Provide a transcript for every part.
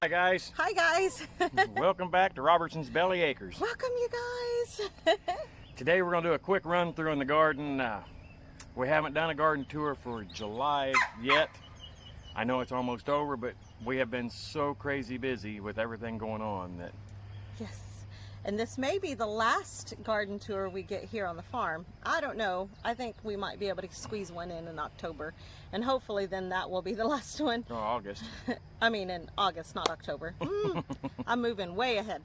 Hi guys. Hi guys. Welcome back to Robertson's Belly Acres. Welcome you guys. Today we're going to do a quick run through in the garden. We haven't done a garden tour for July yet. I know it's almost over, but we have been so crazy busy with everything going on that... Yes. And this may be the last garden tour we get here on the farm. I don't know. I think we might be able to squeeze one in October. And hopefully then that will be the last one. Oh, August. I mean in August, not October. I'm moving way ahead.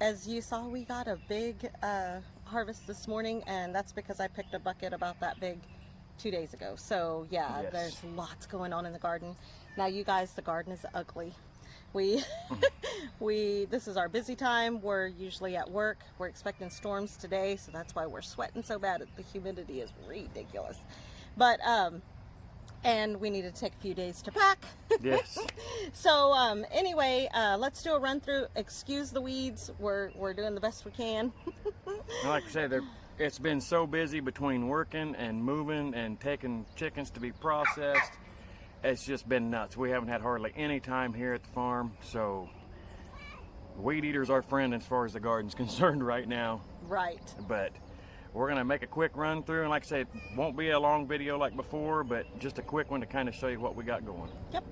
As you saw, we got a big harvest this morning, and that's because I picked a bucket about that big 2 days ago. So yeah, yes. There's lots going on in the garden. Now you guys, the garden is ugly. This is our busy time. We're usually at work. We're expecting storms today, so that's why we're sweating so bad. The humidity is ridiculous. But and we need to take a few days to pack. Yes. So anyway, let's do a run through. Excuse the weeds. We're doing the best we can. Like I said, it's been so busy between working and moving and taking chickens to be processed. It's just been nuts. We haven't had hardly any time here at the farm, so weed eater's our friend as far as the garden's concerned right now. Right. But we're gonna make a quick run through, and like I said, it won't be a long video like before, but just a quick one to kind of show you what we got going. Yep.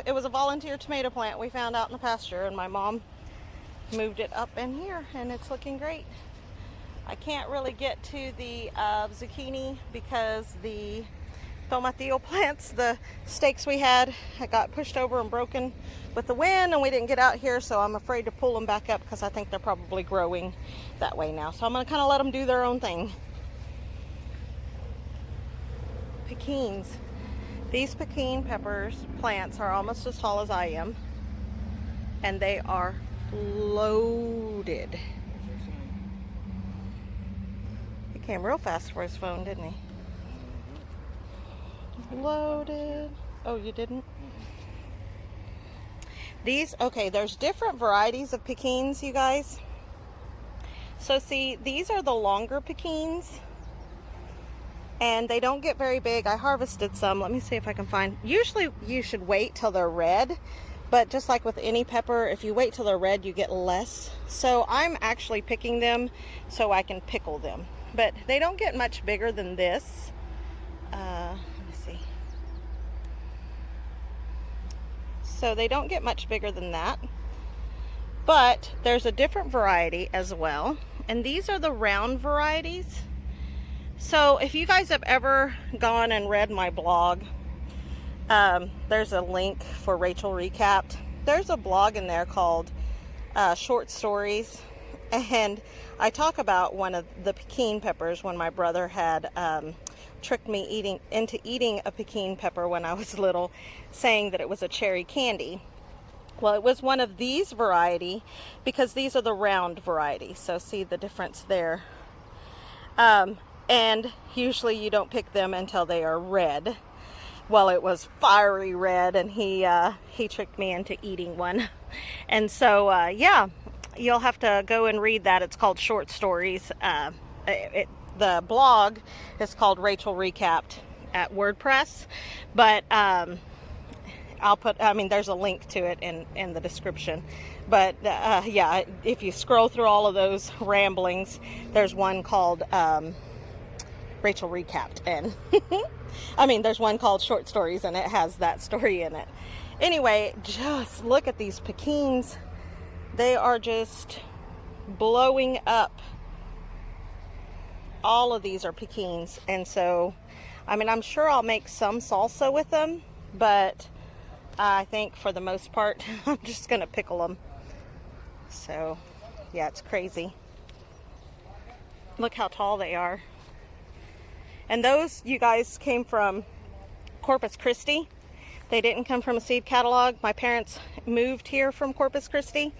It was a volunteer tomato plant we found out in the pasture, and my mom moved it up in here, and it's looking great. I can't really get to the zucchini because the tomatillo plants. The stakes we had got pushed over and broken with the wind, and we didn't get out here, so I'm afraid to pull them back up because I think they're probably growing that way now. So I'm going to kind of let them do their own thing. Piquins. These Piquin peppers plants are almost as tall as I am, and they are loaded. He came real fast for his phone, didn't he? Loaded. Oh, you didn't? These, okay, there's different varieties of Piquins, you guys. So see, these are the longer Piquins, and they don't get very big. I harvested some. Let me see if I can find. Usually you should wait till they're red, but just like with any pepper, if you wait till they're red, you get less. So I'm actually picking them so I can pickle them. But they don't get much bigger than this. Let me see. So they don't get much bigger than that. But there's a different variety as well. And these are the round varieties. So if you guys have ever gone and read my blog, there's a link for Rachel Recapped. There's a blog in there called Short Stories, and I talk about one of the Piquin peppers when my brother had tricked me into eating a Piquin pepper when I was little, saying that it was a cherry candy. Well, it was one of these variety, because these are the round varieties. So see the difference there. And usually you don't pick them until they are red. Well, it was fiery red, and he tricked me into eating one. And so, yeah, you'll have to go and read that. It's called Short Stories. The blog is called Rachel Recapped at WordPress. But there's a link to it in the description. But, yeah, if you scroll through all of those ramblings, there's one called Rachel Recapped, and there's one called Short Stories, and it has that story in it. Anyway, just look at these Piquins. They are just blowing up. All of these are Piquins, and so, I'm sure I'll make some salsa with them, but I think for the most part, I'm just gonna pickle them. So, yeah, it's crazy. Look how tall they are. And those, you guys, came from Corpus Christi. They didn't come from a seed catalog. My parents moved here from Corpus Christi,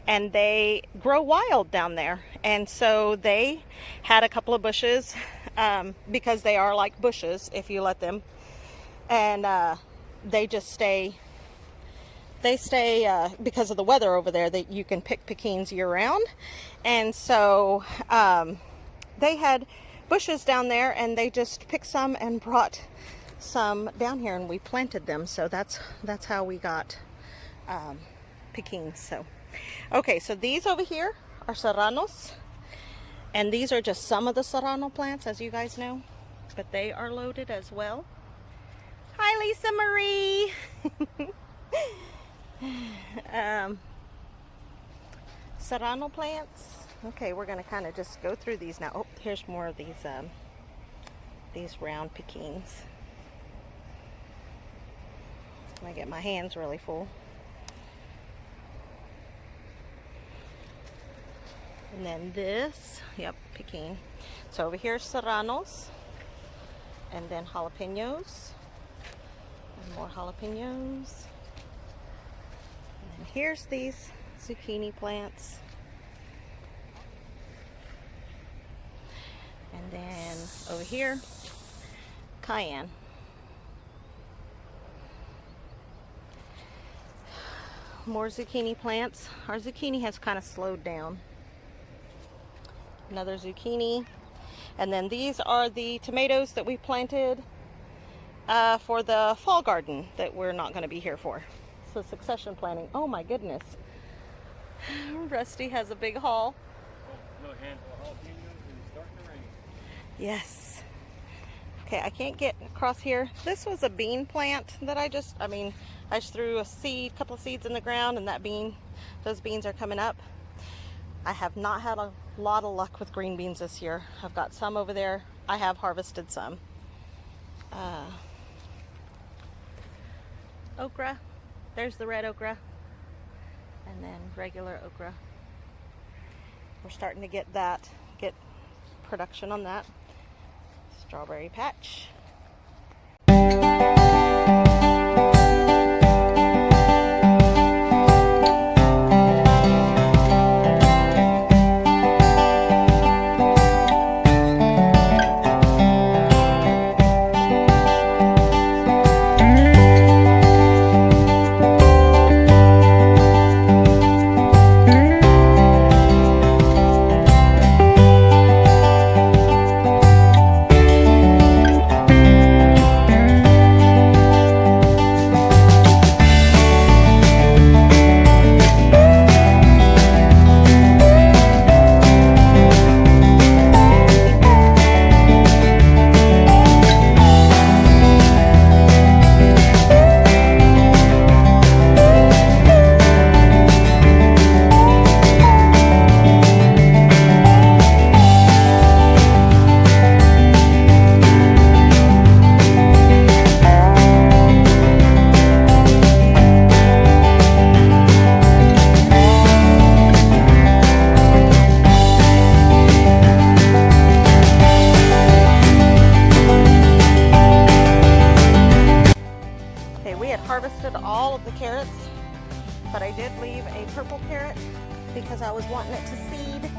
and they grow wild down there. And so they had a couple of bushes, because they are like bushes if you let them. And they just stay, because of the weather over there, that you can pick Piquins year round. And so they had bushes down there, and they just picked some and brought some down here, and we planted them. So that's how we got Piquins. So okay, so these over here are Seranos, and these are just some of the Serrano plants, as you guys know, but they are loaded as well. Hi, Lisa Marie. Serrano plants. Okay, we're going to kind of just go through these now. Oh, here's more of these round Piquins. I get my hands really full. And then this, yep, Piquin. So over here, Seranos, and then jalapeños, and more jalapeños. And here's these zucchini plants. And then over here, cayenne. More zucchini plants. Our zucchini has kind of slowed down. Another zucchini. And then these are the tomatoes that we planted for the fall garden that we're not going to be here for. So succession planting. Oh my goodness. Rusty has a big haul. Another handful of jalapeños, and it's starting to rain. Yes. Okay, I can't get across here. This was a bean plant that I just threw a couple of seeds in the ground, and those beans are coming up. I have not had a lot of luck with green beans this year. I've got some over there. I have harvested some. okra. There's the red okra. And then regular okra. We're starting to get production on that. Strawberry patch. Harvested all of the carrots, but I did leave a purple carrot because I was wanting it to seed.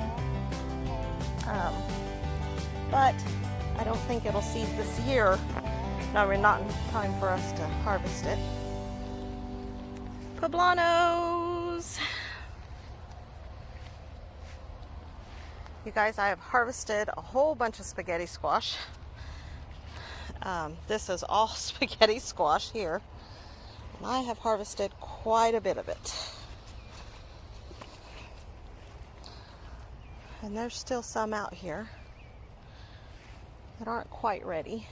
But I don't think it'll seed this year. No, we're not in time for us to harvest it. Poblanos! You guys, I have harvested a whole bunch of spaghetti squash. This is all spaghetti squash here. And I have harvested quite a bit of it. And there's still some out here that aren't quite ready.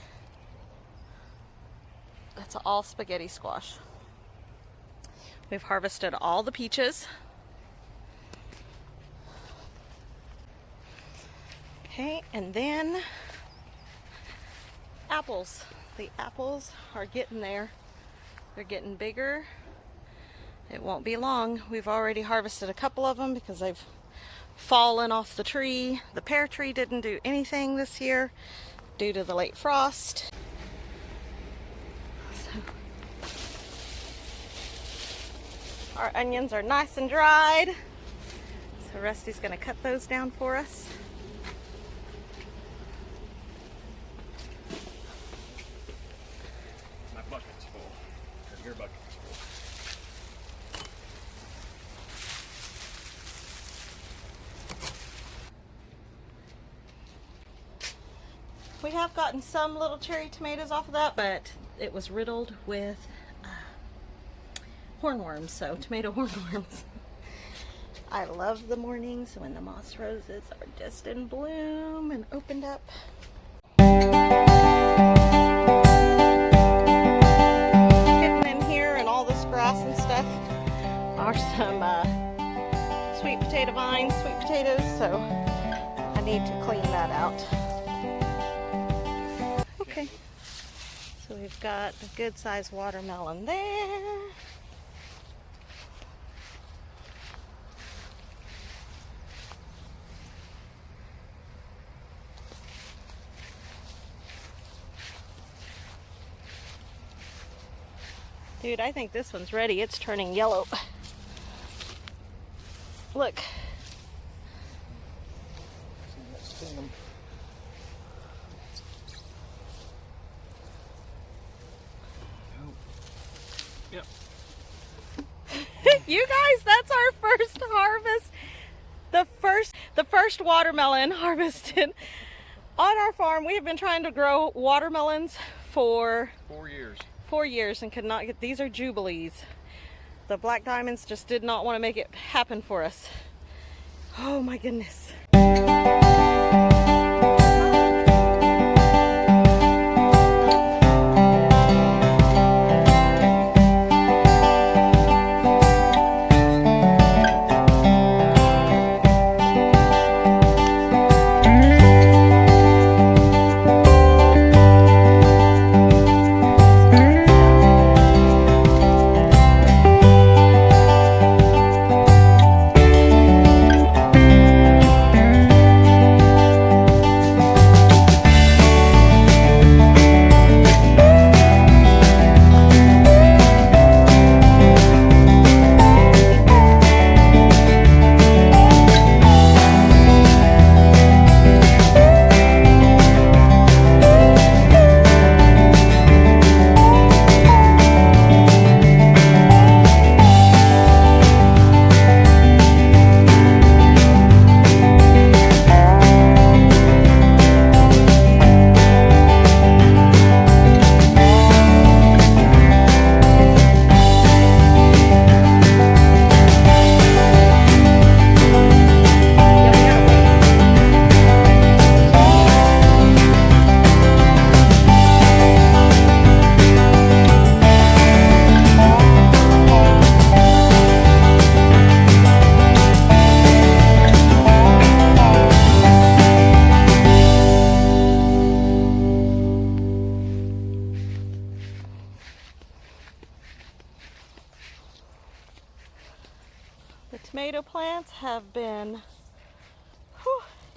That's all spaghetti squash. We've harvested all the peaches. Okay, and then apples. The apples are getting there. They're getting bigger. It won't be long. We've already harvested a couple of them because they've fallen off the tree. The pear tree didn't do anything this year due to the late frost. So, our onions are nice and dried. So Rusty's gonna cut those down for us. My bucket's full. Your bucket's full. We have gotten some little cherry tomatoes off of that, but it was riddled with hornworms, so tomato hornworms. I love the mornings when the moss roses are just in bloom and opened up. And stuff are some sweet potato vines, sweet potatoes, so I need to clean that out. Okay, so we've got a good sized watermelon there. Dude, I think this one's ready. It's turning yellow. Look. Yep. You guys, that's our first harvest. The first watermelon harvested on our farm. We have been trying to grow watermelons for 4 years. 4 years and could not get. These are jubilees. The black diamonds just did not want to make it happen for us. Oh my goodness. The tomato plants have been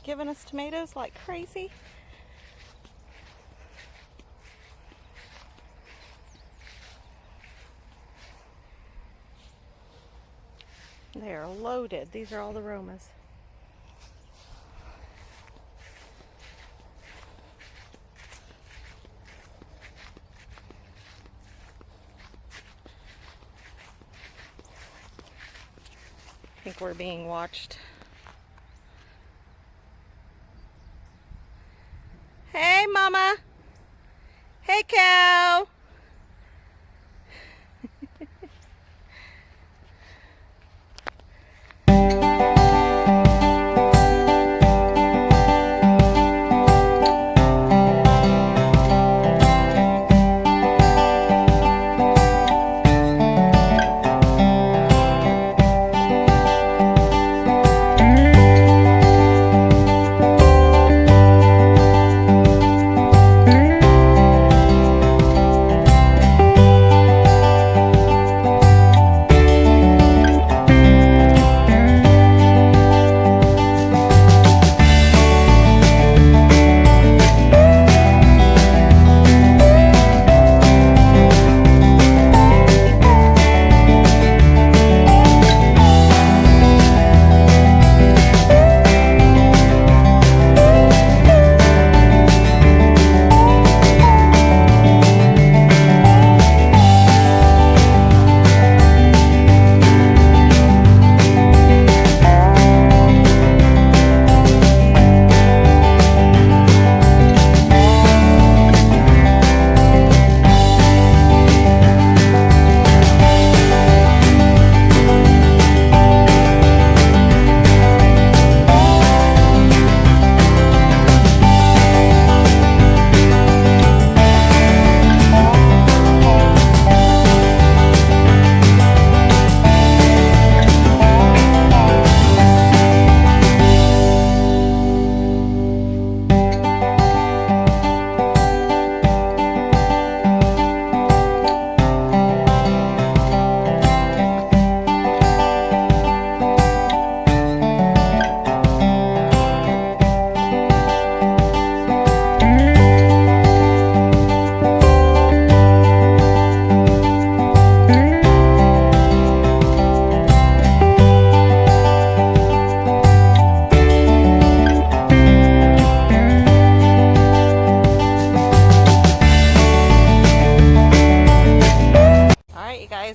giving us tomatoes like crazy. They are loaded. These are all the Romas. I think we're being watched. Hey, Mama. Hey, cow.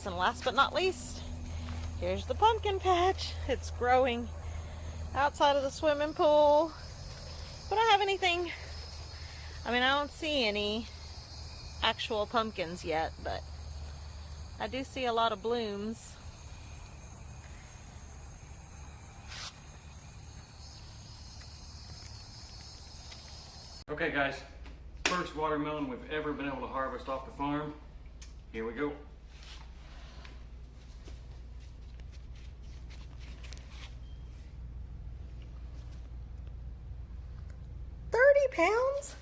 And last but not least, here's the pumpkin patch. It's growing outside of the swimming pool. We don't have anything, I don't see any actual pumpkins yet, but I do see a lot of blooms. Okay guys, first watermelon we've ever been able to harvest off the farm. Here we go. Pounds?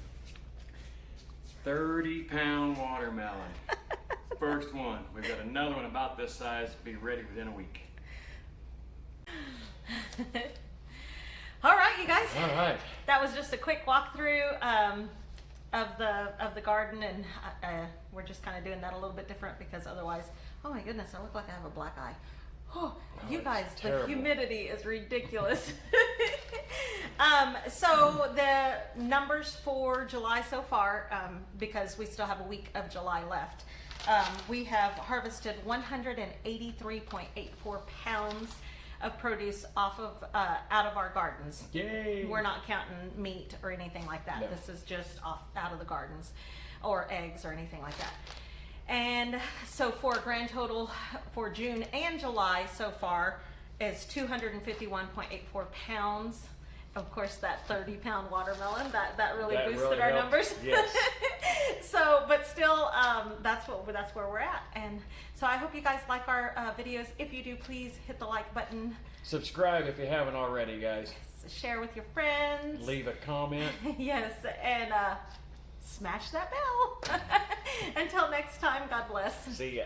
30-pound watermelon. First one. We've got another one about this size, be ready within a week. All right, you guys. All right. That was just a quick walkthrough of the garden, and we're just kind of doing that a little bit different because otherwise, oh my goodness, I look like I have a black eye. Oh, you guys, terrible. The humidity is ridiculous. So the numbers for July so far, because we still have a week of July left, we have harvested 183.84 pounds of produce off of out of our gardens. Yay! We're not counting meat or anything like that. No. This is just out of the gardens, or eggs or anything like that. And so for a grand total for June and July so far is 251.84 pounds. Of course, that 30-pound watermelon, that really boosted our helped. numbers. Yes. So, but still, that's where we're at. And so I hope you guys like our videos. If you do, please hit the like button. Subscribe if you haven't already, guys. Share with your friends. Leave a comment. Yes, and smash that bell. Until next time, God bless. See ya.